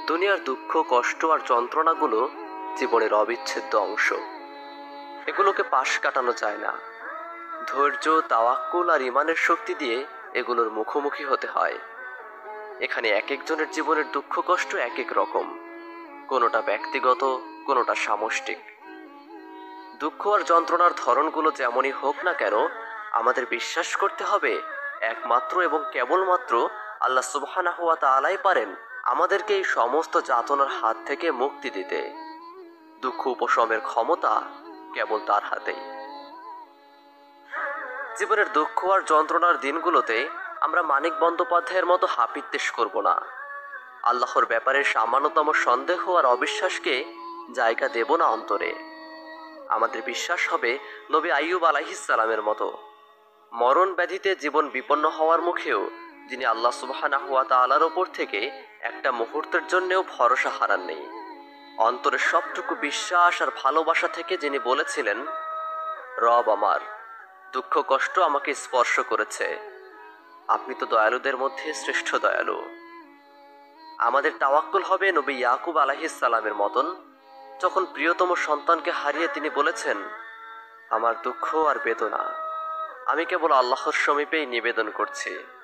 দুনিয়ার দুঃখ, কষ্ট আর যন্ত্রণাগুলো জীবনের অবিচ্ছেদ্য অংশ। এগুলোকে পাশ কাটানো যায় না। ধৈর্য, তাওয়াক্কুল আর ইমানের শক্তি দিয়ে এগুলোর মুখোমুখি হতে হয়। এখানে এক একজনের জীবনের দুঃখ কষ্ট এক এক রকম, কোনোটা ব্যক্তিগত, কোনোটা সামষ্টিক। দুঃখ আর যন্ত্রণার ধরনগুলো যেমনই হোক না কেন, আমাদের বিশ্বাস করতে হবে একমাত্র এবং কেবলমাত্র আল্লাহ সুবহানাহু ওয়া তাআলাই পারেন আমাদেরকে এই সমস্ত যাতনার হাত থেকে মুক্তি দিতে। দুঃখ উপশমের ক্ষমতা কেবল তার হাতেই। জীবনের দুঃখ আর যন্ত্রণার দিনগুলোতে আমরা মানিক বন্দ্যোপাধ্যায়ের মতো হাপিত্যেশ করব না। আল্লাহর ব্যাপারে সামান্যতম সন্দেহ আর অবিশ্বাসকে জায়গা দেব না অন্তরে। আমাদের বিশ্বাস হবে নবী আইয়ুব আলাইহিস সালামের মতো, মরণ ব্যাধিতে জীবন বিপন্ন হওয়ার মুখেও যিনি আল্লাহ সুবহানাহু ওয়া তাআলার ওপর থেকে একটা মুহূর্তের জন্যেও ভরসা হারাননি। অন্তরের সবটুকু বিশ্বাস আর ভালোবাসা থেকে যিনি বলেছিলেন, রব আমার, দুঃখ কষ্ট আমাকে স্পর্শ করেছে, আপনি তো দয়ালুদের মধ্যে শ্রেষ্ঠ দয়ালু। আমাদের তাওয়াক্কুল হবে নবী ইয়াকুব আলাইহিস সালামের মতন, যখন প্রিয়তম সন্তানকে হারিয়ে তিনি বলেছেন, আমার দুঃখ আর বেদনা আমি কেবল আল্লাহর সমীপেই নিবেদন করছি।